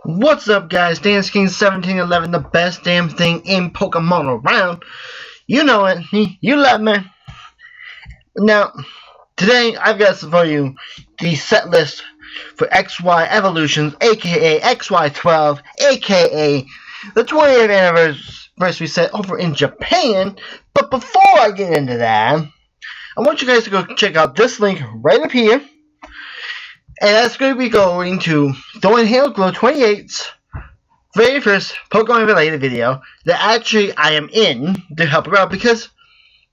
What's up, guys? DanceKing1711, the best damn thing in Pokemon around. You know it. You love me. Now, today I've got for you the set list for XY Evolutions, aka XY12, aka the 20th anniversary set over in Japan. But before I get into that, I want you guys to go check out this link right up here. And that's going to be going to Thornhill Glow 28's very first Pokemon related video that actually I am in to help her out, because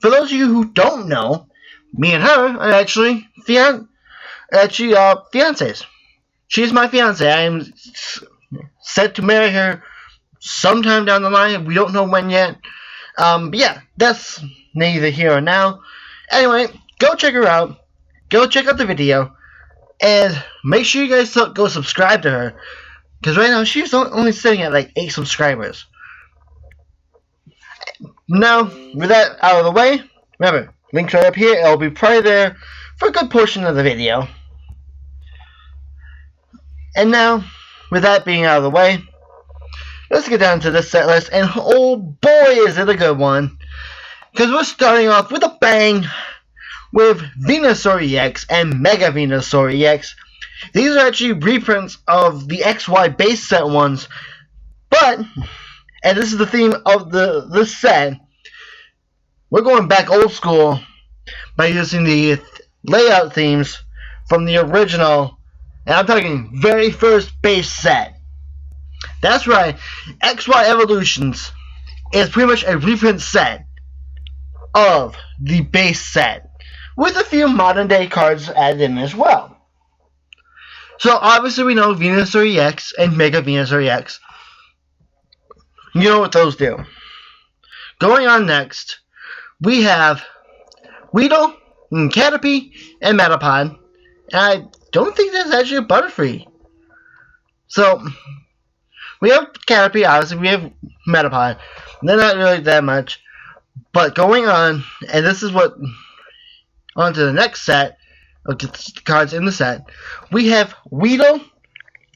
for those of you who don't know, me and her are actually fiancés. She's my fiancé. I am set to marry her sometime down the line. We don't know when yet. But yeah, that's neither here or now. Anyway, go check her out. Go check out the video. And make sure you guys go subscribe to her, because right now she's only sitting at like 8 subscribers. Now, with that out of the way, remember, link's right up here. It'll be probably there for a good portion of the video. And now, with that being out of the way, let's get down to this set list. And oh boy, is it a good one. Because we're starting off with a bang with Venusaur EX and Mega Venusaur EX. These are actually reprints of the XY base set ones, but, and this is the theme of this set, we're going back old school by using the layout themes from the original, and I'm talking very first base set. That's right, XY Evolutions is pretty much a reprint set of the base set, with a few modern day cards added in as well. So obviously we know Venusaur EX and Mega Venusaur EX. You know what those do. Going on next, we have Weedle, Caterpie, and Metapod. And I don't think that's actually a Butterfree. So we have Caterpie, obviously we have Metapod. They're not really that much. But going on, and this is what on to the next set of cards in the set, we have Weedle,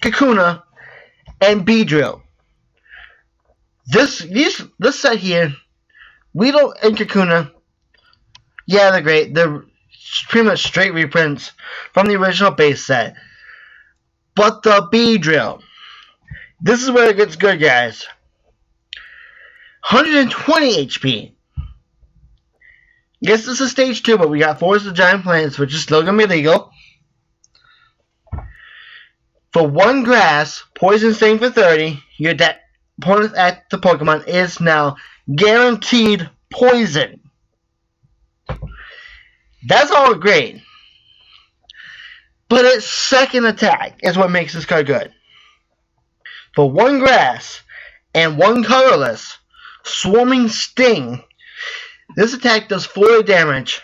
Kakuna, and Beedrill. This set here, Weedle and Kakuna, yeah, they're great. They're pretty much straight reprints from the original base set. But the Beedrill, this is where it gets good, guys. 120 HP. Yes, this is stage 2, but we got Forest of Giant Plants, which is still going to be legal. For 1 grass, Poison Sting for 30, your opponent's active Pokemon is now guaranteed poison. That's all great. But its second attack is what makes this card good. For 1 grass and 1 colorless, Swarming Sting, this attack does 40 damage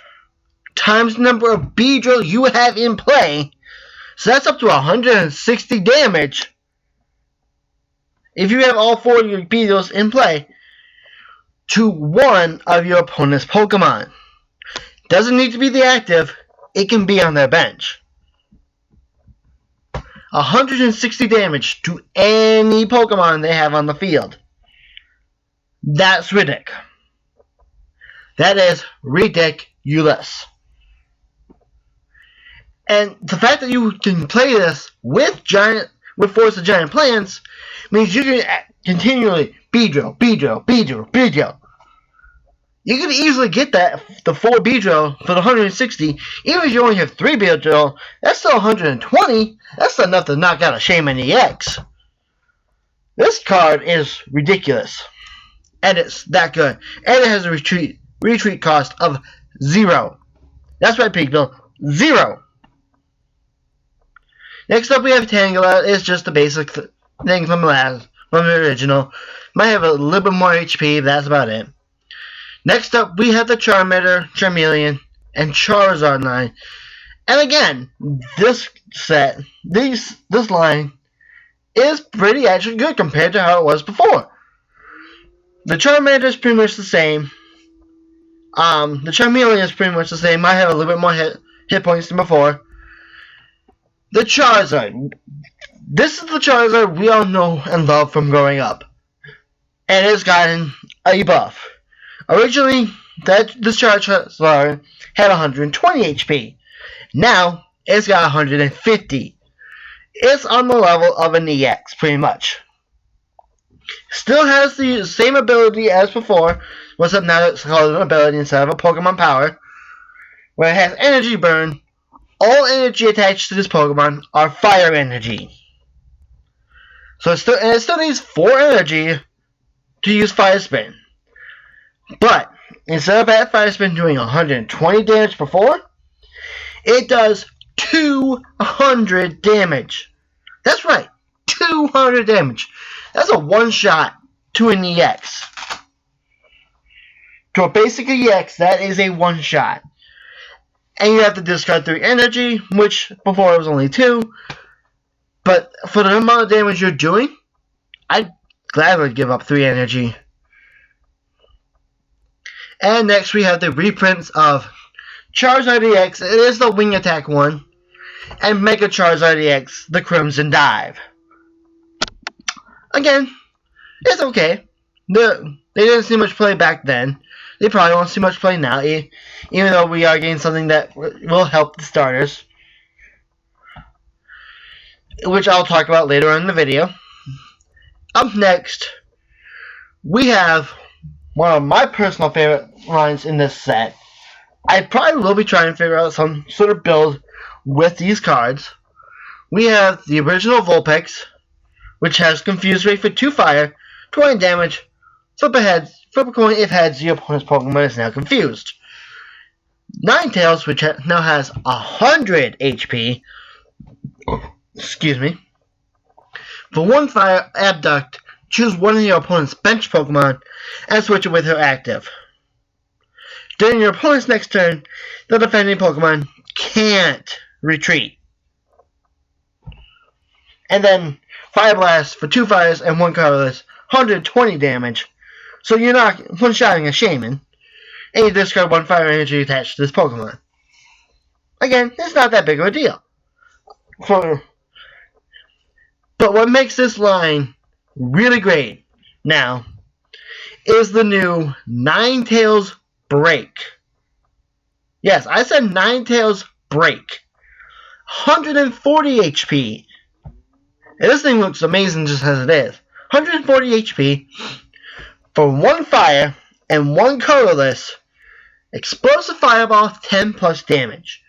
times the number of Beedrill you have in play. So that's up to 160 damage if you have all 4 of your Beedrills in play to one of your opponent's Pokemon. Doesn't need to be the active, it can be on their bench. 160 damage to any Pokemon they have on the field. That's ridiculous. That is ridiculous. And the fact that you can play this with Force of Giant Plants means you can continually Beedrill. You can easily get the 4 Beedrill for the 160. Even if you only have 3 Beedrill, that's still 120. That's enough to knock out a Shaymin EX. This card is ridiculous. And it's that good. And it has a retreat cost of 0. That's right, people. 0. Next up, we have Tangela. It's just the basic thing from the original. Might have a little bit more HP, but that's about it. Next up, we have the Charmander, Charmeleon, and Charizard line. And again, this set, this line, is pretty actually good compared to how it was before. The Charmander is pretty much the same. The Charmeleon is pretty much the same. Might have a little bit more hit points than before. The Charizard, This is the Charizard we all know and love from growing up. And it's gotten a buff. Originally, this Charizard had 120 HP. Now, it's got 150. It's on the level of an EX, pretty much. Still has the same ability as before, except now it's called an ability instead of a Pokemon power, where it has Energy Burn. All energy attached to this Pokemon are fire energy. So it still needs 4 energy to use Fire Spin. But instead of that Fire Spin doing 120 damage before, it does 200 damage. That's right, 200 damage. That's a one-shot to an EX. To a basic EX, that is a one-shot. And you have to discard 3 energy, which before it was only 2. But for the amount of damage you're doing, I'd gladly give up 3 energy. And next we have the reprints of Charizard EX, it is the Wing Attack one, and Mega Charizard EX, the Crimson Dive. Again, it's okay. They didn't see much play back then. They probably won't see much play now, even though we are getting something that will help the starters, which I'll talk about later on in the video. Up next, we have one of my personal favorite lines in this set. I probably will be trying to figure out some sort of build with these cards. We have the original Vulpix, which has Confuse Ray for 2 fire, 20 damage, flip a coin if heads, your opponent's Pokemon is now confused. Ninetales, which now has 100 HP, excuse me. For 1 fire, Abduct, choose one of your opponent's bench Pokemon and switch it with her active. During your opponent's next turn, the defending Pokemon can't retreat. And then Fire Blast for 2 fires and 1 colorless, 120 damage. So you're not one-shotting a Shaman, and you discard 1 fire energy attached to this Pokemon. Again, it's not that big of a deal. But what makes this line really great now is the new Ninetales Break. Yes, I said Ninetales Break. 140 HP. And this thing looks amazing just as it is. 140 HP for 1 fire and 1 colorless. Explosive Fireball, 10 plus damage.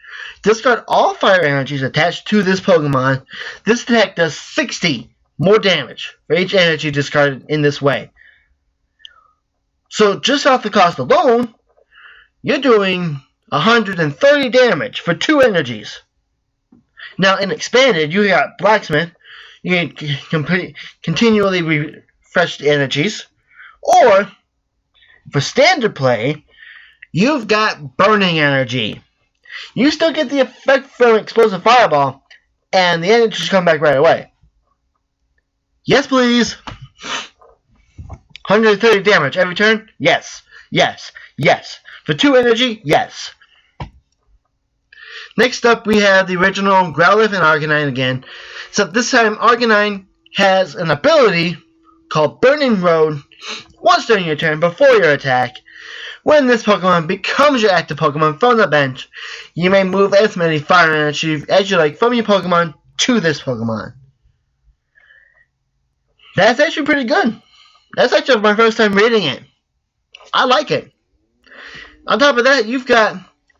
Discard all fire energies attached to this Pokemon. This attack does 60 more damage for each energy discarded in this way. So just off the cost alone, you're doing 130 damage for 2 energies. Now in Expanded, you got Blacksmith. You can continually refresh the energies. Or, for Standard play, you've got Burning Energy. You still get the effect from Explosive Fireball, and the energies come back right away. Yes, please. 130 damage every turn? Yes. Yes. Yes. For 2 energy? Yes. Next up, we have the original Growlithe and Arcanine again. Except this time, Arcanine has an ability called Burning Road once during your turn before your attack. When this Pokemon becomes your active Pokemon from the bench, you may move as many fire energy as you like from your Pokemon to this Pokemon. That's actually pretty good. That's actually my first time reading it. I like it. On top of that, you've got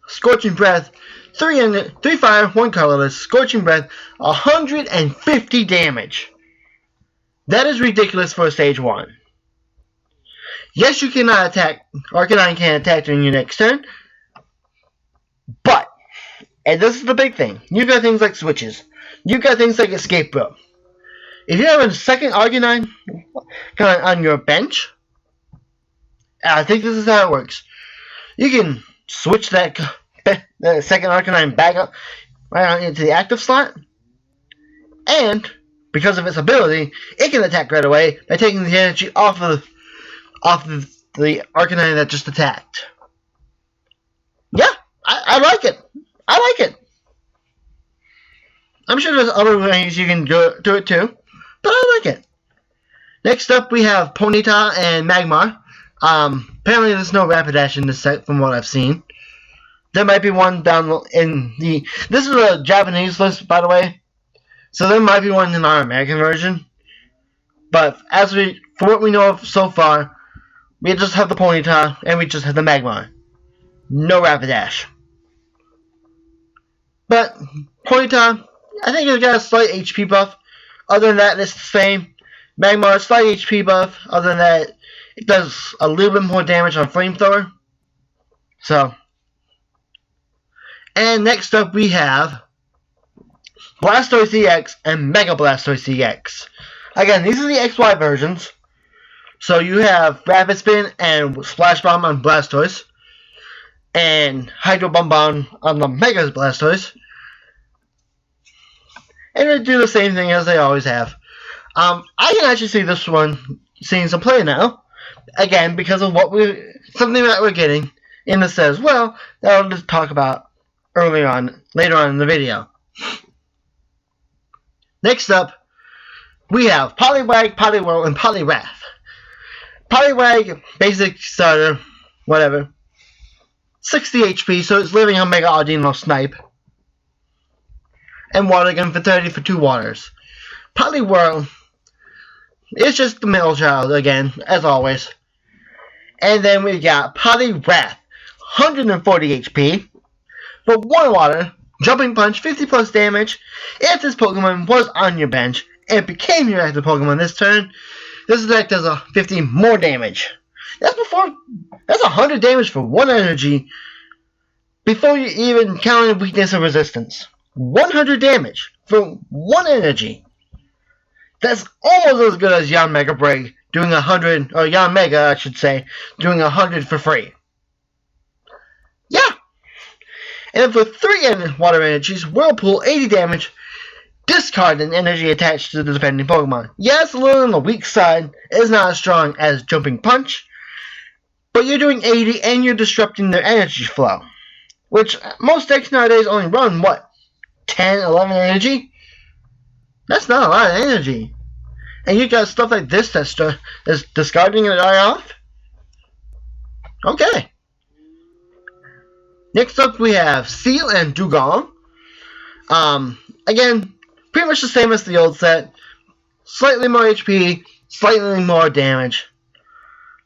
Scorching Breath, 3 fire, 1 colorless, Scorching Breath, 150 damage. That is ridiculous for a stage 1. Yes, you cannot attack. Arcanine can't attack during your next turn. But, and this is the big thing, you've got things like switches. You've got things like Escape Rope. If you have a second Arcanine on your bench, I think this is how it works. You can switch that second Arcanine back up right into the active slot, and because of its ability, it can attack right away by taking the energy off of the Arcanine that just attacked. Yeah, I like it. I like it. I'm sure there's other ways you can do it too, but I like it. Next up, we have Ponyta and Magmar. Apparently there's no Rapidash in this set from what I've seen. There might be one down in the... This is a Japanese list, by the way. So there might be one in our American version. But for what we know of so far, we just have the Ponyta and we just have the Magmar. No Rapidash. But Ponyta, I think it's got a slight HP buff. Other than that, it's the same. Magmar, slight HP buff. Other than that, it does a little bit more damage on Flamethrower. So. And next up we have Blastoise EX and Mega Blastoise EX. Again, these are the XY versions. So you have Rapid Spin and Splash Bomb on Blastoise. And Hydro Bombon on the Mega Blastoise. And they do the same thing as they always have. I can actually see this one seeing some play now. Again, because of something that we're getting in the set as well, that I'll just talk about later on in the video. Next up, we have Poliwag, Poliwhirl, and Poliwrath. Poliwag, basic starter, whatever. 60 HP, so it's living on Mega Audino Snipe. And Water Gun for 30 for 2 waters. Poliwhirl is just the middle child again, as always. And then we got Poliwrath, 140 HP. For 1 water, Jumping Punch, 50 plus damage. If this Pokemon was on your bench and became your active Pokemon this turn, this attack does a 50 more damage. That's 100 damage for 1 energy before you even counted weakness or resistance. 100 damage for 1 energy. That's almost as good as Yanmega Break doing 100, or Yanmega I should say, doing 100 for free. Yeah! And for 3 water energies, Whirlpool 80 damage, discard an energy attached to the defending Pokemon. Yeah, it's a little on the weak side, it's not as strong as Jumping Punch, but you're doing 80 and you're disrupting their energy flow. Which most decks nowadays only run, what, 10, 11 energy? That's not a lot of energy. And you got stuff like this that's discarding it right off? Okay. Next up we have Seel and Dewgong. Again, pretty much the same as the old set. Slightly more HP, slightly more damage.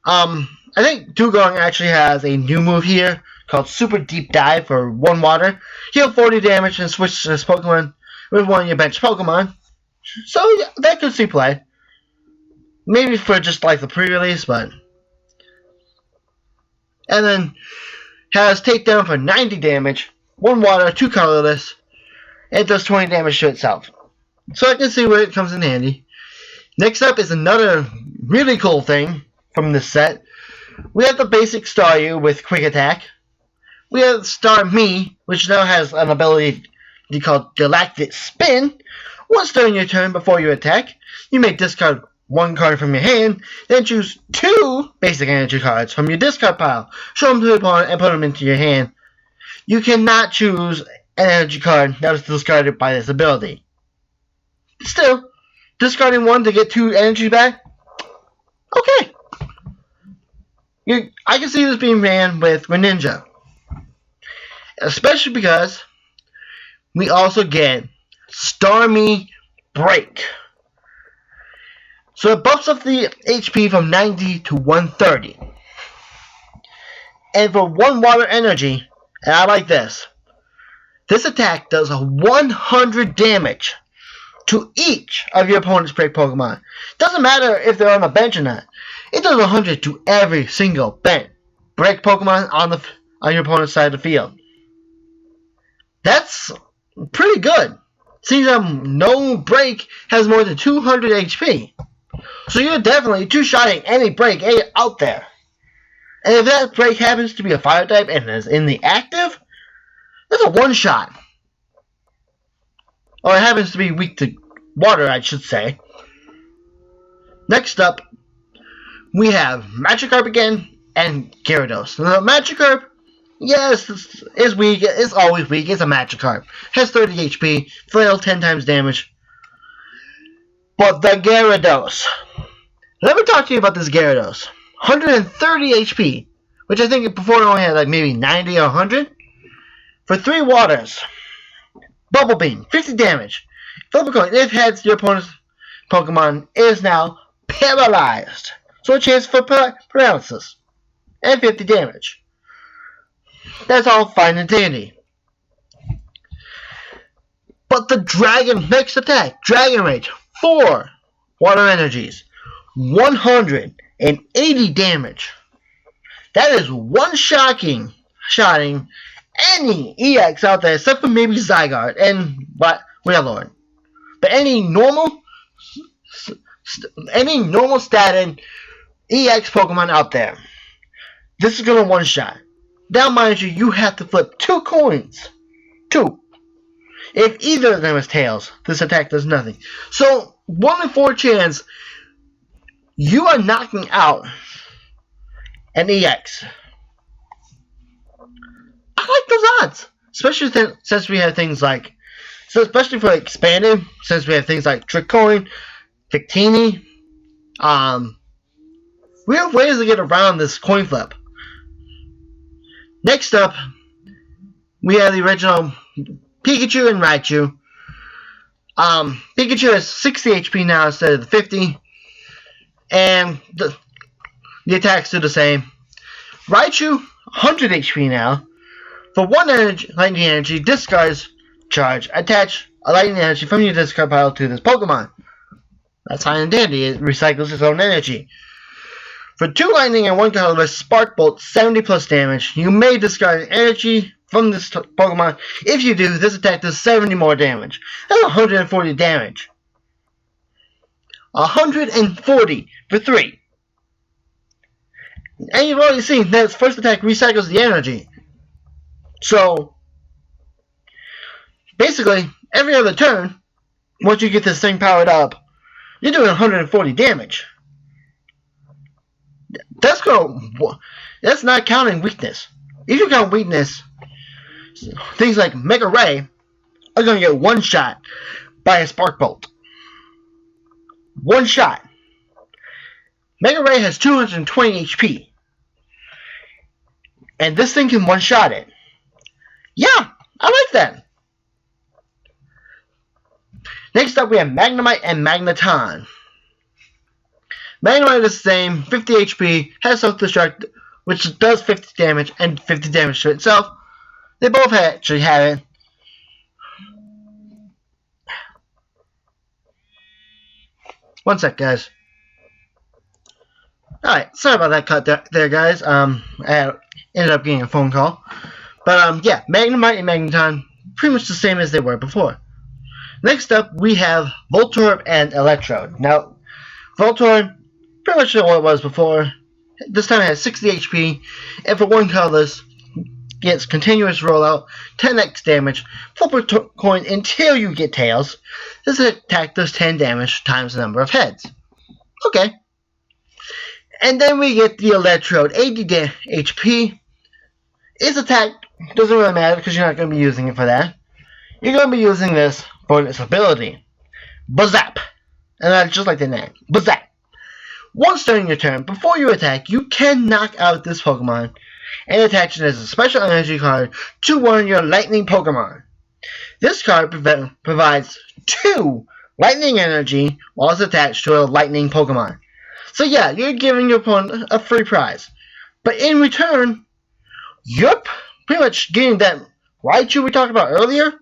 I think Dewgong actually has a new move here called Super Deep Dive for 1 water. Heal 40 damage and switch this Pokemon with one of your bench Pokemon. So yeah, that could see play. Maybe for just like the pre-release, but... And then has Takedown for 90 damage, 1 water, 2 colorless, and it does 20 damage to itself. So I can see where it comes in handy. Next up is another really cool thing from this set. We have the basic Staryu with Quick Attack. We have Starmie, which now has an ability called Galactic Spin. Once during your turn before you attack, you may discard 1 card from your hand, then choose 2 basic energy cards from your discard pile, show them to the opponent, and put them into your hand. You cannot choose an energy card that was discarded by this ability. Still, discarding 1 to get 2 energy back? Okay. I can see this being ran with Greninja. Especially because we also get Starmie Break. So it buffs up the HP from 90 to 130. And for 1 water energy, and I like this, this attack does 100 damage to each of your opponent's break Pokemon. Doesn't matter if they're on the bench or not. It does 100 to every single break Pokemon on your opponent's side of the field. That's pretty good. Seems no break has more than 200 HP. So you're definitely two-shotting any break out there. And if that break happens to be a fire type and is in the active, that's a one-shot. Or it happens to be weak to water, I should say. Next up, we have Magikarp again and Gyarados. Now, Magikarp Yes, it's weak. It's always weak. It's a Magikarp. Has 30 HP. Flail 10 times damage. But the Gyarados. Let me talk to you about this Gyarados. 130 HP. Which I think before it only had like maybe 90 or 100. For 3 waters. Bubble Beam. 50 damage. Flip a coin. If heads, your opponent's Pokemon is now paralyzed. So a chance for paralysis. And 50 damage. That's all fine and dandy. But the Dragon next attack, Dragon Rage, 4 water energies, 180 damage. That is one-shotting any EX out there, except for maybe Zygarde and Wailord. But any normal statin EX Pokemon out there, this is gonna one-shot. Now, mind you, you have to flip 2 coins. 2. If either of them is tails, this attack does nothing. So, 1 in 4 chance, you are knocking out an EX. I like those odds. Especially since we have things like, especially for expanded, since we have things like Trick Coin, Victini. We have ways to get around this coin flip. Next up, we have the original Pikachu and Raichu. Pikachu has 60 HP now instead of the 50. And the attacks do the same. Raichu, 100 HP now. For 1 lightning energy, discards charge. Attach a lightning energy from your discard pile to this Pokemon. That's fine and dandy. It recycles its own energy. For 2 lightning and 1 colorless, Spark Bolt, 70 plus damage. You may discard an energy from this Pokemon. If you do, this attack does 70 more damage. That's 140 damage. 140 for 3. And you've already seen that its first attack recycles the energy. So, basically, every other turn, once you get this thing powered up, you're doing 140 damage. That's not counting weakness. If you count weakness, things like Mega Ray are going to get one shot by a Spark Bolt. One shot. Mega Ray has 220 HP. And this thing can one shot it. Yeah, I like that. Next up we have Magnemite and Magneton. Magnemite is the same, 50 HP, has self-destruct, which does 50 damage and 50 damage to itself. They both actually have it. One sec, guys. Alright, sorry about that cut there, guys. I ended up getting a phone call. But, yeah, Magnemite and Magneton, pretty much the same as they were before. Next up, we have Voltorb and Electrode. Now, Voltorb, pretty much what it was before. This time it has 60 HP, and for 1 colorless, gets continuous rollout, 10x damage, flip a coin until you get tails. This attack does 10 damage times the number of heads. Okay. And then we get the Electrode, 80 HP. Its attack doesn't really matter because you're not going to be using it for that. You're going to be using this for its ability. Bazap. And that's just like the name. Bazap. Once during your turn, before you attack, you can knock out this Pokemon and attach it as a special energy card to one of your Lightning Pokemon. This card provides 2 Lightning Energy while it's attached to a Lightning Pokemon. So yeah, you're giving your opponent a free prize. But in return, you're pretty much getting that Raichu we talked about earlier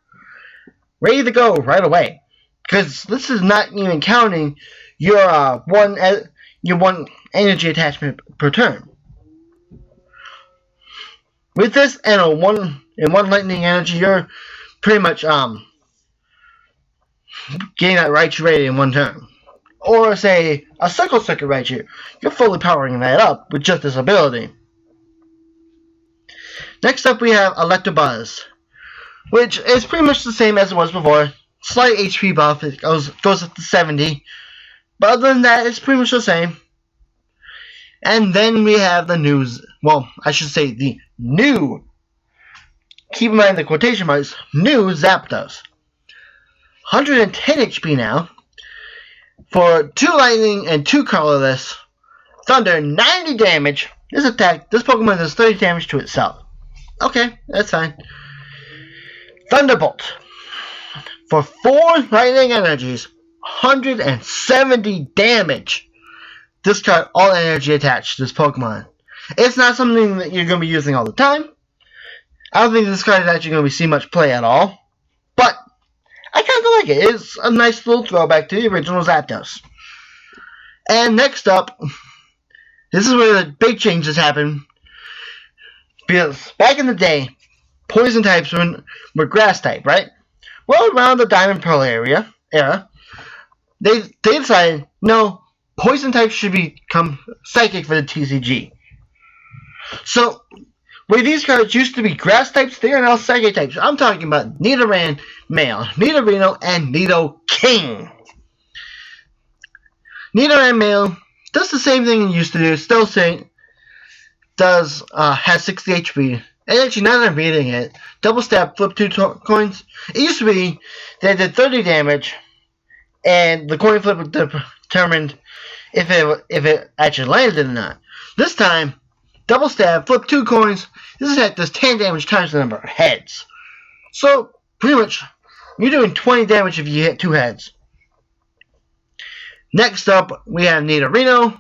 ready to go right away. Because this is not even counting your one energy attachment per turn. With this and one lightning energy, you're pretty much getting that Raichu ready in 1 turn. Or say a Circle Circuit Raichu, you're fully powering that up with just this ability. Next up we have Electabuzz, which is pretty much the same as it was before. Slight HP buff, it goes up to 70. But other than that, it's pretty much the same. And then we have the new keep in mind the quotation marks, new Zapdos. 110 HP now. For 2 lightning and 2 colorless. Thunder, 90 damage. This Pokemon does 30 damage to itself. Okay, that's fine. Thunderbolt. For 4 lightning energies, 170 damage. Discard all energy attached to this Pokemon. It's not something that you're going to be using all the time. I don't think this card is actually going to see much play at all. But I kind of like it. It's a nice little throwback to the original Zapdos. And next up, this is where the big changes happen. Because back in the day, poison types were grass type, right? Well, around the Diamond Pearl era, they decided, no, poison types should become psychic for the TCG. So, where these cards used to be grass types, they are now psychic types. I'm talking about Nidoran Male, Nidorino, and Nidoking. Nidoran Male does the same thing it used to do, still has 60 HP. And actually, now that I'm reading it, double stab, flip 2 coins. It used to be they did 30 damage, and the coin flip determined if it actually landed or not. This time, double stab, flip 2 coins. This attack does 10 damage times the number of heads. So, pretty much, you're doing 20 damage if you hit 2 heads. Next up, we have Nidorino.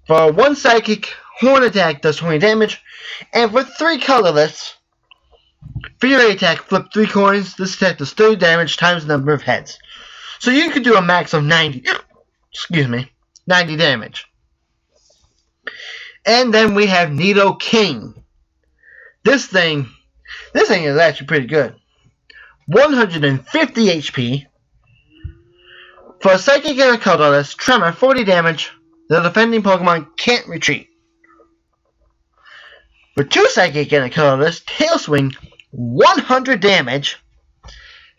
For 1 psychic, horn attack does 20 damage. And for 3 colorless, Fury attack, flip 3 coins. This attack does 30 damage times the number of heads. So you could do a max of 90 damage. And then we have Nidoking. This thing is actually pretty good. 150 HP. For a Psychic and a Colorless, Tremor, 40 damage. The defending Pokemon can't retreat. For 2 Psychic and a Colorless, Tail Swing, 100 damage.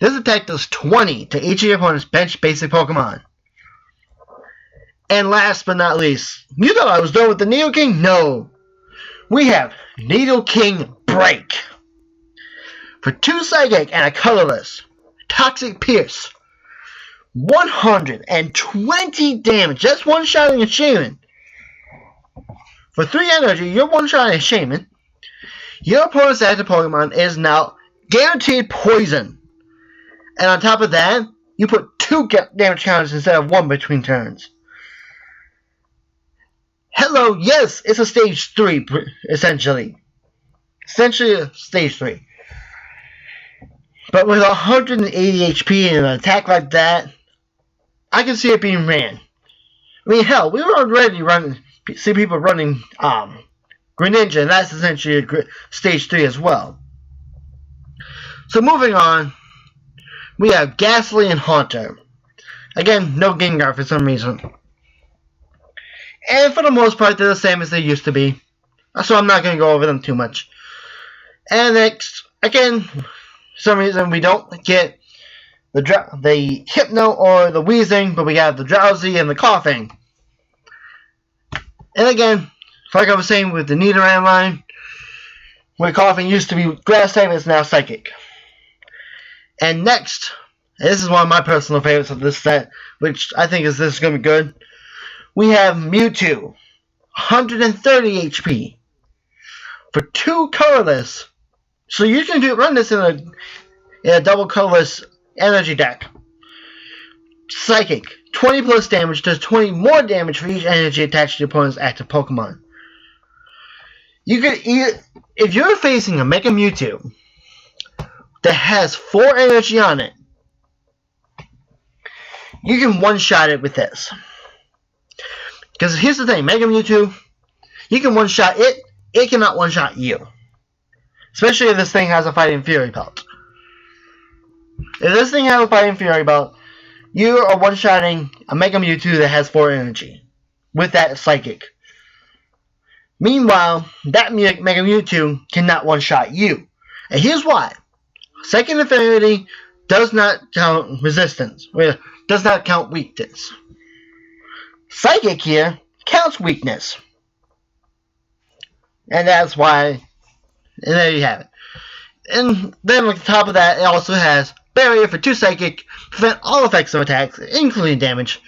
This attack does 20 to each of your opponent's bench basic Pokemon. And last but not least, you thought I was done with the Nidoking? No. We have Nidoking Break. For 2 Psychic and a Colorless, Toxic Pierce, 120 damage. That's one-shotting a Shaman. For 3 energy, you're one-shotting a Shaman. Your opponent's active Pokemon is now guaranteed poison. And on top of that, you put 2 damage counters instead of 1 between turns. Hello, yes, it's a stage 3, essentially. Essentially a stage 3. But with 180 HP and an attack like that, I can see it being ran. I mean, hell, we were already see people running Greninja, and that's essentially a stage 3 as well. So moving on, we have Gastly and Haunter. Again, no Gengar for some reason. And for the most part, they're the same as they used to be. So I'm not going to go over them too much. And next, again, for some reason we don't get the Hypno or the Wheezing, but we have the Drowsy and the Coughing. And again, like I was saying with the Nidoran line, where Coughing used to be Grass type, it's now Psychic. And next, and this is one of my personal favorites of this set, which I think this is going to be good. We have Mewtwo, 130 HP. For 2 colorless. So you can run this in a double colorless energy deck. Psychic, 20 plus damage, does 20 more damage for each energy attached to your opponent's active Pokemon. You could if you're facing a Mega Mewtwo that has 4 energy on it, you can one-shot it with this. Because here's the thing, Mega Mewtwo, you can one-shot it, it cannot one-shot you. Especially if this thing has a Fighting Fury belt. If this thing has a Fighting Fury belt, you are one-shotting a Mega Mewtwo that has 4 energy. With that Psychic. Meanwhile, that Mega Mewtwo cannot one-shot you. And here's why. Second Affinity does not count resistance. Does not count weakness. Psychic here counts weakness. And that's why, and there you have it. And then on top of that, it also has Barrier for 2 Psychic, prevent all effects of attacks, including damage,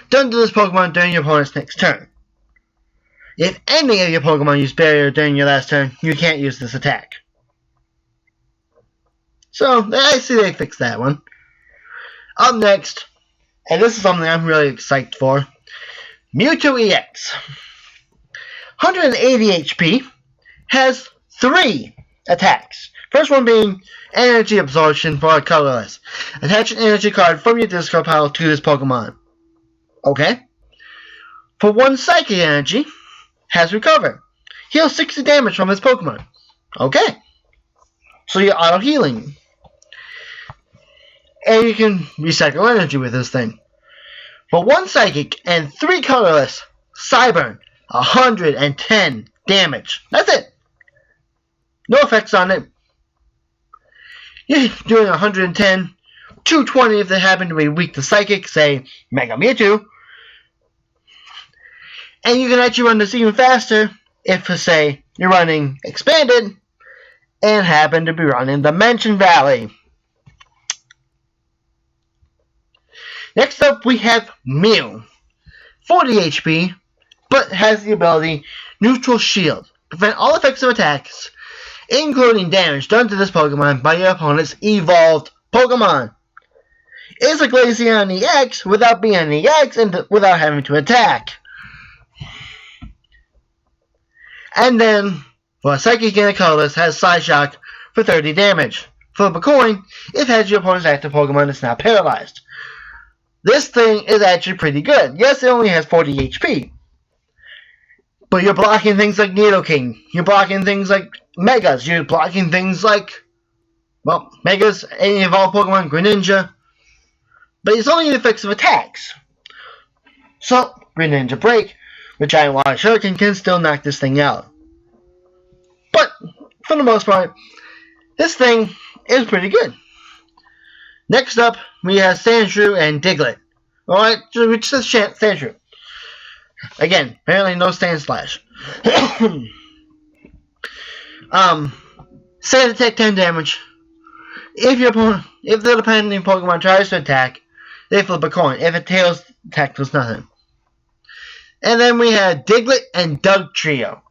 done to this Pokemon during your opponent's next turn. If any of your Pokemon use Barrier during your last turn, you can't use this attack. So, I see they fixed that one. Up next, and this is something I'm really excited for, Mewtwo EX. 180 HP, has 3 attacks. First one being Energy Absorption for a colorless. Attach an energy card from your discard pile to this Pokemon. Okay. For 1 Psychic Energy, has Recover. Heal 60 damage from this Pokemon. Okay. So you're auto healing. And you can recycle energy with this thing. For 1 Psychic and 3 colorless, Cyburn, 110 damage. That's it. No effects on it. You're doing 110, 220 if they happen to be weak to Psychic, say Mega Mewtwo. And you can actually run this even faster if, say, you're running Expanded and happen to be running Dimension Valley. Next up, we have Mew. 40 HP, but has the ability Neutral Shield. Prevent all effects of attacks, including damage done to this Pokemon by your opponent's evolved Pokemon. It's a Glaceon EX without being an EX and without having to attack. And then, for a Psychic and a Colorless, has Psyshock for 30 damage. Flip a coin, if it has your opponent's active Pokemon that's now paralyzed. This thing is actually pretty good. Yes, it only has 40 HP. But you're blocking things like Nidoking. You're blocking things like Megas. You're blocking things like, well, Megas, any evolved Pokemon, Greninja. But it's only the effects of attacks. So, Greninja Break, with Giant Water Shuriken, can still knock this thing out. But, for the most part, this thing is pretty good. Next up, we have Sandshrew and Diglett. Alright, which says Sandshrew. Again, apparently no Sand Slash. Sand attack 10 damage. If the depending Pokemon tries to attack, they flip a coin. If it tails, attack does nothing. And then we have Diglett and Dugtrio.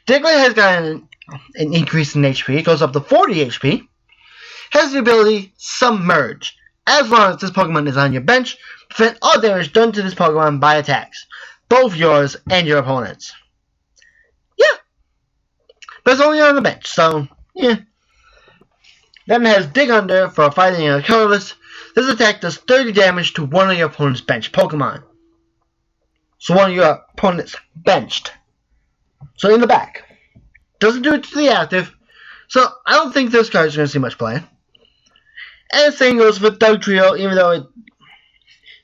Diglett has got an increase in HP. It goes up to 40 HP. Has the ability Submerge. As long as this Pokemon is on your bench, prevent all damage done to this Pokemon by attacks. Both yours and your opponent's. Yeah. But it's only on the bench, so, yeah. Then it has Dig Under for fighting a colorless. This attack does 30 damage to one of your opponent's bench Pokemon. So one of your opponent's benched. So in the back. Doesn't do it to the active. So I don't think this card is going to see much play. And the same goes with Dugtrio, even though it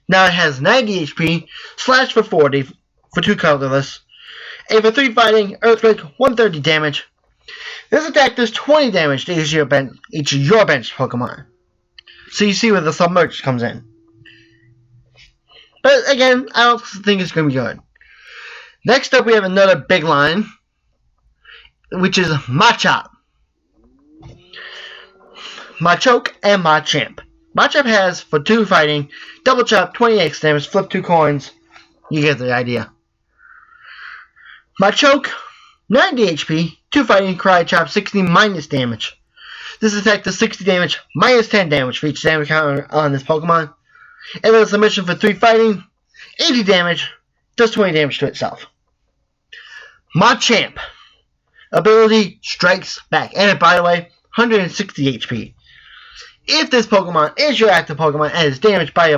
has 90 HP, Slash for 40 for 2 colorless, and for 3 fighting, Earthquake, 130 damage. This attack does 20 damage to each of your bench Pokemon. So you see where the Submerge comes in. But again, I don't think it's going to be good. Next up, we have another big line, which is Machop. Machoke and Machamp. Machamp has, for 2 fighting, Double Chop, 20x damage, flip 2 coins. You get the idea. Machoke, 90 HP, 2 fighting, Cry Chop, 60 minus damage. This attack does 60 damage, minus 10 damage for each damage counter on this Pokemon. And then a submission for 3 fighting, 80 damage, does 20 damage to itself. Machamp. Ability, Strikes Back. And by the way, 160 HP. If this Pokemon is your active Pokemon and is damaged by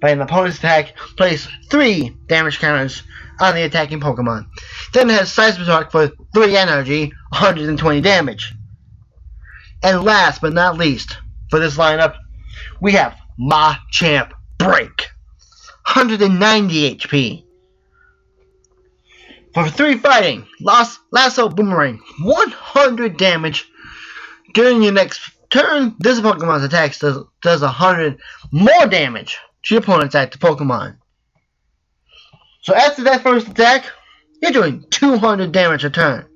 an opponent's attack, place 3 damage counters on the attacking Pokemon. Then it has Seismitock for 3 energy, 120 damage. And last but not least, for this lineup, we have Machamp Break. 190 HP. For 3 fighting, Lasso Boomerang, 100 damage. During your next turn, this Pokemon's attacks does 100 more damage to your opponent's active Pokemon. So after that first attack, you're doing 200 damage a turn.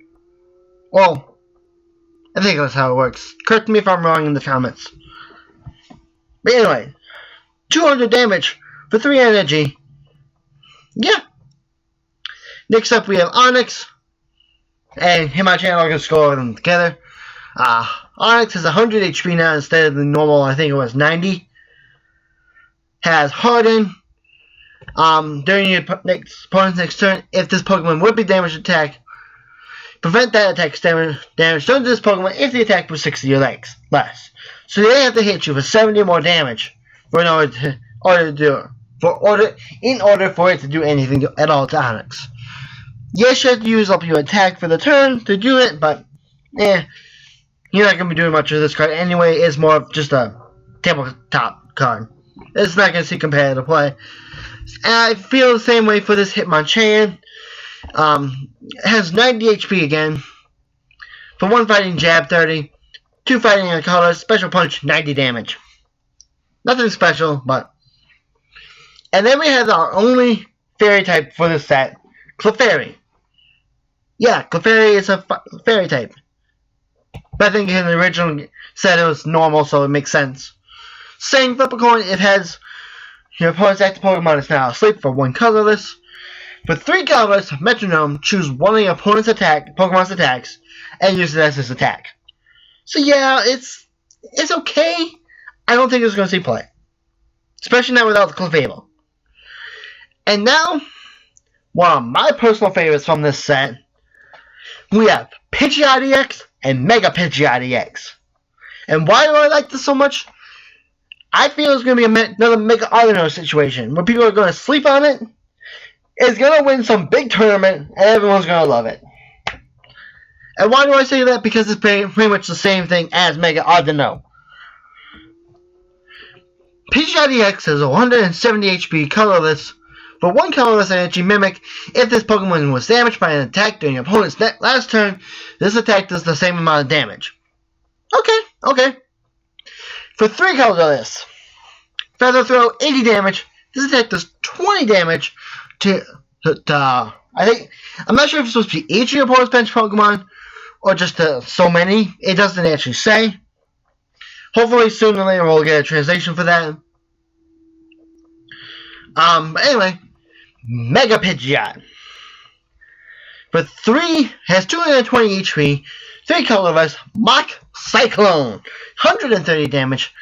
Well, I think that's how it works. Correct me if I'm wrong in the comments. But anyway, 200 damage for 3 energy. Yeah. Next up we have Onyx. And Himachino are going to score them together. Onyx has 100 HP now instead of the normal, I think it was 90. Has Harden. During your opponent's next turn, if this Pokemon would be damaged attack, prevent that attack's damage done to this Pokemon if the attack was 60 or less. So they have to hit you for 70 more damage in order for it to do anything at all to Onyx. Yes, you have to use up your attack for the turn to do it, but you're not going to be doing much with this card anyway. It's more of just a tabletop card. It's not going to see competitive play. And I feel the same way for this Hitmonchan. It has 90 HP again. For 1 fighting jab, 30. 2 fighting and color, special punch, 90 damage. Nothing special, but... And then we have our only fairy type for this set, Clefairy. Yeah, Clefairy is a fairy type. But I think in the original set it was normal, so it makes sense. Saying flip a coin, it has your opponent's active Pokemon is now asleep for 1 colorless. For 3 colorless, Metronome, choose one of your opponent's Pokemon's attacks and use it as his attack. So yeah, it's okay. I don't think it's going to see play. Especially not without the Clefable. And now, one of my personal favorites from this set, we have Pidgeot EX and Mega Pidgeot EX. And why do I like this so much? I feel it's going to be another Mega Audino situation where people are going to sleep on it. It's going to win some big tournament and everyone's going to love it. And why do I say that? Because it's pretty much the same thing as Mega Audino. Pidgeot EX has 170 HP colorless. For 1 colorless energy mimic, if this Pokemon was damaged by an attack during your opponent's last turn, this attack does the same amount of damage. Okay. For 3 colorless, Feather Throw, 80 damage. This attack does 20 damage to I'm not sure if it's supposed to be each of your opponent's bench Pokemon, or just so many. It doesn't actually say. Hopefully sooner or later we'll get a translation for that. But anyway, Mega Pidgeot. For 3, has 220 HP, 3 colorless, Mach Cyclone, 130 damage.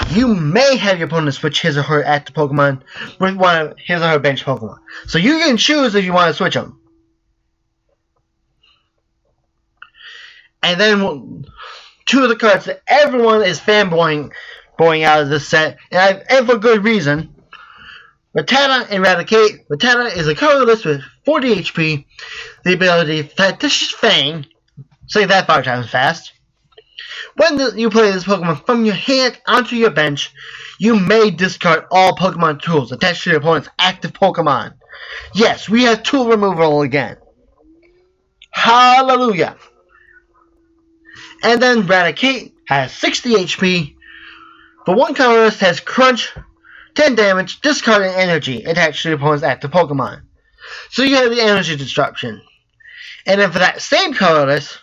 You may have your opponent switch his or her active Pokemon with one of his or her bench Pokemon. So you can choose if you want to switch them. And then 2 of the cards that everyone is fanboying out of this set, and for good reason. Rattata and Raticate. Rattata is a colorless with 40 HP. The ability Factitious Fang. Say that 5 times fast. When you play this Pokemon from your hand onto your bench, you may discard all Pokemon tools attached to your opponent's active Pokemon. Yes, we have tool removal again. Hallelujah. And then Raticate has 60 HP. For 1 colorless, has Crunch, 10 damage, discarding energy attached to your opponent's active Pokemon. So you have the energy disruption. And then for that same colorless,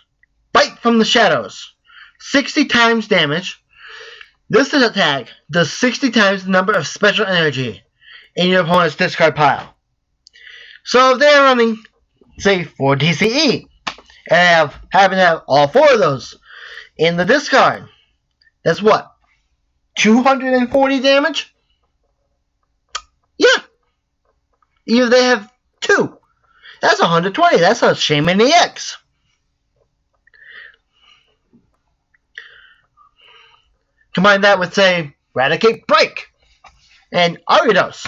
Bite from the Shadows, 60 times damage. This attack does 60 times the number of special energy in your opponent's discard pile. So if they're running, say, 4 DCE, and happen to have all 4 of those in the discard, that's what? 240 damage? Yeah. Either they have 2. That's 120. That's a Shaman EX. Combine that with, say, Raticate Break, and Ariados,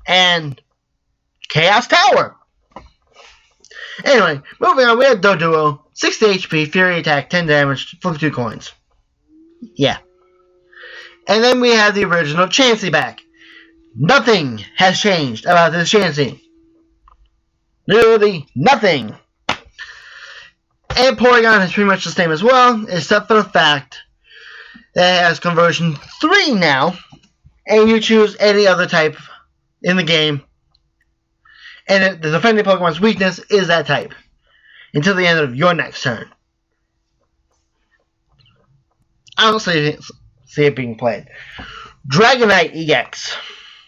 and Chaos Tower. Anyway, moving on, we have Doduo, 60 HP, Fury Attack, 10 damage, flip 2 coins. Yeah. And then we have the original Chansey back. Nothing has changed about this Chansey. Literally nothing. And Porygon is pretty much the same as well, except for the fact that it has conversion 3 now, and you choose any other type in the game, and the defending Pokemon's weakness is that type until the end of your next turn. I don't see it being played. Dragonite EX.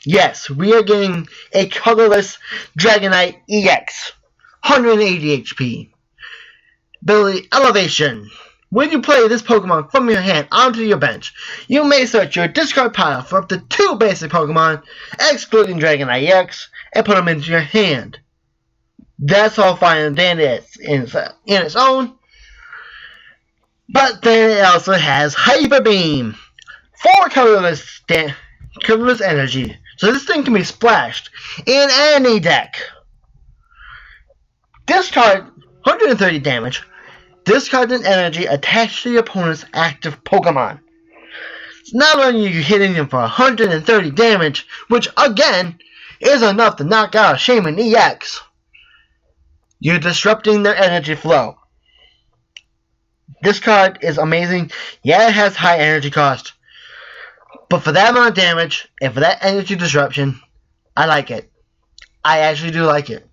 Yes, we are getting a colorless Dragonite EX. 180 HP. Ability Elevation. When you play this Pokemon from your hand onto your bench, you may search your discard pile for up to 2 basic Pokemon, excluding Dragonite EX, and put them into your hand. That's all fine and dandy in its own. But then it also has Hyper Beam. 4 colorless energy. So this thing can be splashed in any deck. Discard 130 damage. Discard an energy attached to your opponent's active Pokemon. So not only are you hitting them for 130 damage, which again is enough to knock out a Shaymin EX, you're disrupting their energy flow. This card is amazing. Yeah, it has high energy cost, but for that amount of damage and for that energy disruption, I like it. I actually do like it.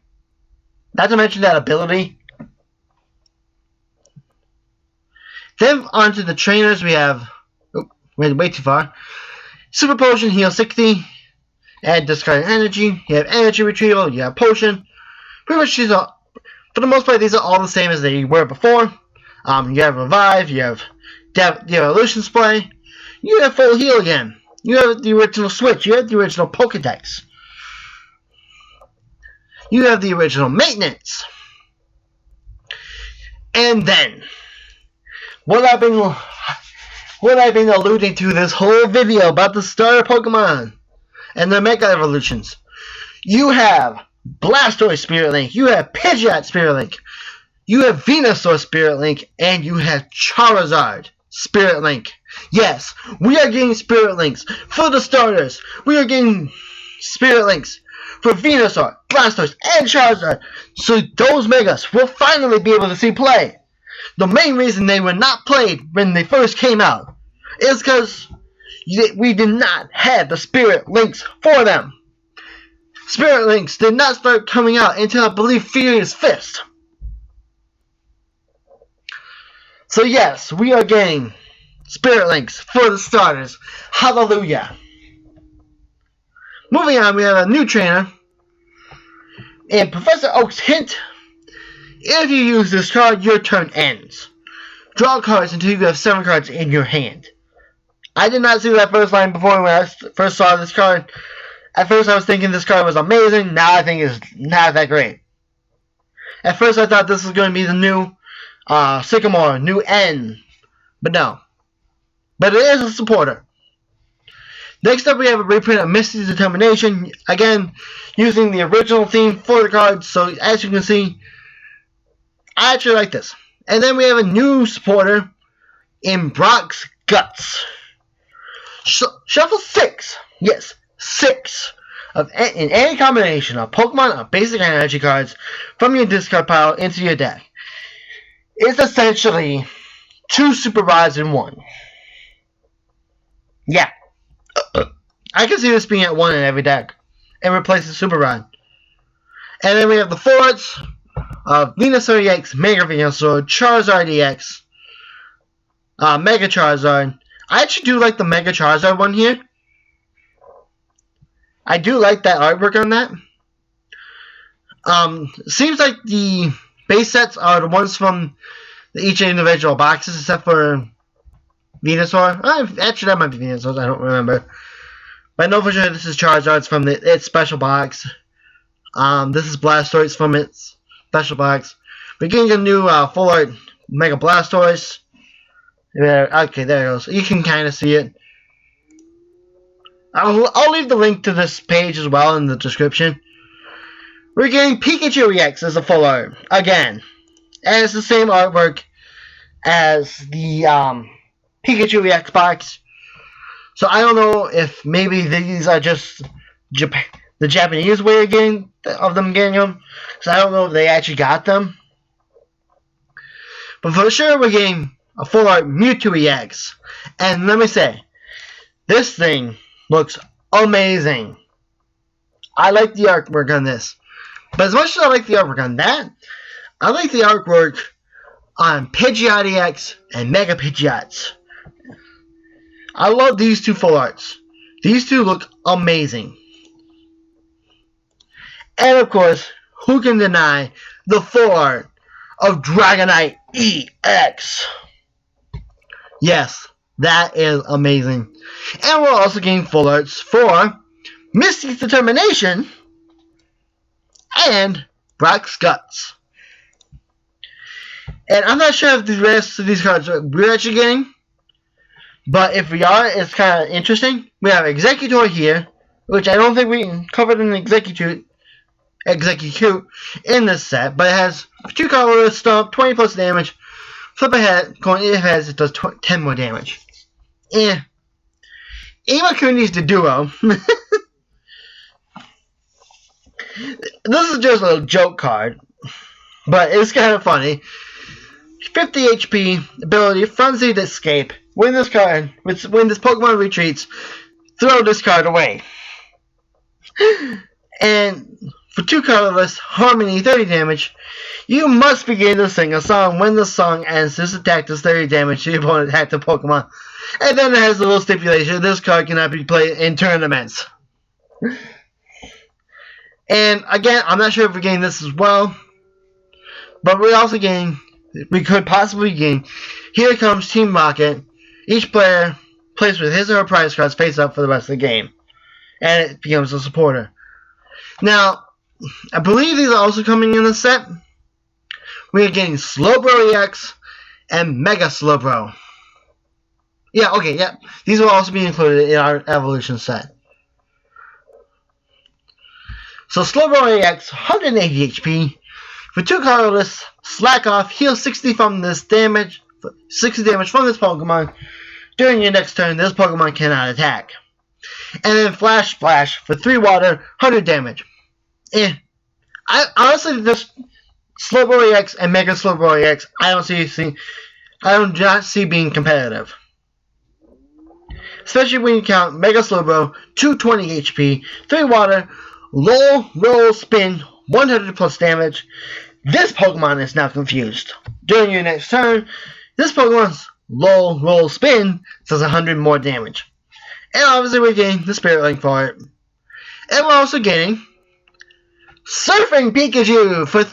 Not to mention that ability. Then onto the trainers, we have, went way too far. Super Potion, heal 60, add discard energy. You have energy retrieval, you have potion. Pretty much these are, for the most part, these are all the same as they were before. You have revive, you have evolution spray, you have full heal again. You have the original switch, you have the original Pokedex. You have the original maintenance. And then what I've been alluding to this whole video about the starter Pokemon and their Mega Evolutions. You have Blastoise Spirit Link, you have Pidgeot Spirit Link, you have Venusaur Spirit Link, and you have Charizard Spirit Link. Yes, we are getting Spirit Links for the starters. We are getting Spirit Links for Venusaur, Blastoise, and Charizard. So those Megas will finally be able to see play. The main reason they were not played when they first came out is because we did not have the Spirit Links for them. Spirit Links did not start coming out until I believe Furious Fist. So yes, we are getting Spirit Links for the starters. Hallelujah. Moving on, we have a new trainer. In Professor Oak's hint, if you use this card, your turn ends. Draw cards until you have 7 cards in your hand. I did not see that first line before when I first saw this card. At first I was thinking this card was amazing. Now I think it's not that great. At first I thought this was going to be the new Sycamore, new N. But no. But it is a supporter. Next up we have a reprint of Misty's Determination. Again, using the original theme for the cards. So as you can see, I actually like this. And then we have a new supporter in Brock's Guts. Shuffle 6. Yes, 6. In any combination of Pokemon or basic energy cards from your discard pile into your deck. It's essentially 2 Super Rods in 1. Yeah. I can see this being at 1 in every deck. And replace the Super Rod. And then we have the forwards of Venusaur EX, Mega Venusaur, Charizard EX, Mega Charizard. I actually do like the Mega Charizard one here. I do like that artwork on that. Seems like the base sets are the ones from each individual boxes, except for Venusaur. Actually, that might be Venusaur. I don't remember. But I know for sure this is Charizard's from its special box. This is Blastoise from its special box. We're getting a new full art Mega Blastoise. Okay, there it goes. You can kind of see it. I'll leave the link to this page as well in the description. We're getting Pikachu EX as a full art again, and it's the same artwork as the Pikachu EX box. So I don't know if maybe these are just the Japanese way of getting them. So I don't know if they actually got them. But for sure we're getting a full art Mewtwo EX. And let me say, this thing looks amazing. I like the artwork on this. But as much as I like the artwork on that, I like the artwork on Pidgeot EX and Mega Pidgeots. I love these two full arts. These two look amazing. And of course, who can deny the full art of Dragonite EX? Yes, that is amazing. And we're also getting full arts for Misty's Determination and Brock's Guts. And I'm not sure if the rest of these cards we're actually getting, but if we are, it's kind of interesting. We have Exeggutor here, which I don't think we covered in Exeggcute in this set, but it has 2 colorless stomp, 20 plus damage. Flip ahead, going if it has, it does 10 more damage. Iwakunis the duo. This is just a little joke card, but it's kind of funny. 50 HP, ability, Frenzied Escape. When this Pokemon retreats, throw this card away. And for 2 colorless, Harmony, 30 damage. You must begin to sing a song. When the song ends, this attack does 30 damage to your opponent active Pokemon. And then it has a little stipulation. This card cannot be played in tournaments. And again, I'm not sure if we're getting this as well. But we're also getting, we could possibly gain, Here Comes Team Rocket. Each player plays with his or her prize cards face up for the rest of the game. And it becomes a supporter. Now, I believe these are also coming in a set. We are getting Slowbro EX and Mega Slowbro. Yeah, okay, yeah. These will also be included in our evolution set. So Slowbro EX, 180 HP. For 2 colorless, slack off, heal 60 from this damage, 60 damage from this Pokemon. During your next turn, this Pokemon cannot attack. And then Flash Splash for 3 water, 100 damage. I honestly, this Slowbro EX and Mega Slowbro EX, I do not see being competitive. Especially when you count Mega Slowbro, 220 HP, 3 water, low roll spin, 100 plus damage. This Pokemon is now confused. During your next turn, this Pokemon's low roll spin does 100 more damage. And obviously we're getting the Spirit Link for it. And we're also getting Surfing Pikachu for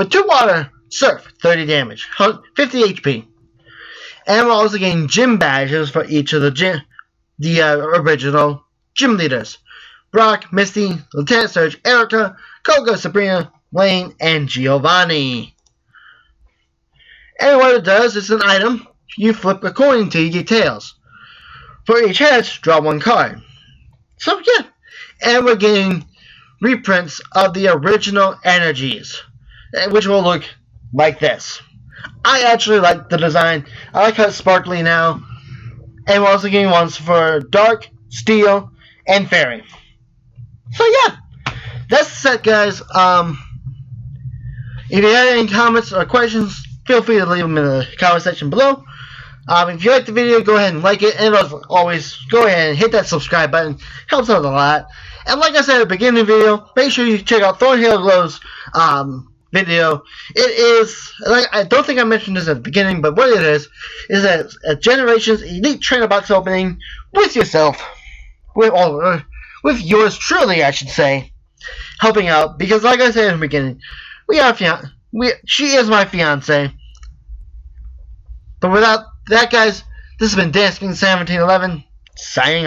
2 water, Surf, 30 damage, 50 HP. And we're also getting gym badges for each of the original gym leaders. Brock, Misty, Lieutenant Surge, Erica, Koga, Sabrina, Lane, and Giovanni. And what it does is an item you flip according to your tails. For each head, draw 1 card. So yeah, and we're getting reprints of the original energies, which will look like this. I actually like the design. I like how it's sparkly now. And we're also getting ones for Dark, Steel, and Fairy. So yeah, that's the set, guys. If you have any comments or questions, feel free to leave them in the comment section below. If you like the video, go ahead and like it, and as always, go ahead and hit that subscribe button. Helps out a lot. And like I said at the beginning of the video, make sure you check out Thornhill Glow's video. It is, like, I don't think I mentioned this at the beginning, but what it is a Generations Elite Trainer Box opening with yourself, with yours truly, I should say, helping out. Because like I said in the beginning, she is my fiance. But without that, guys, this has been Dansking1711, signing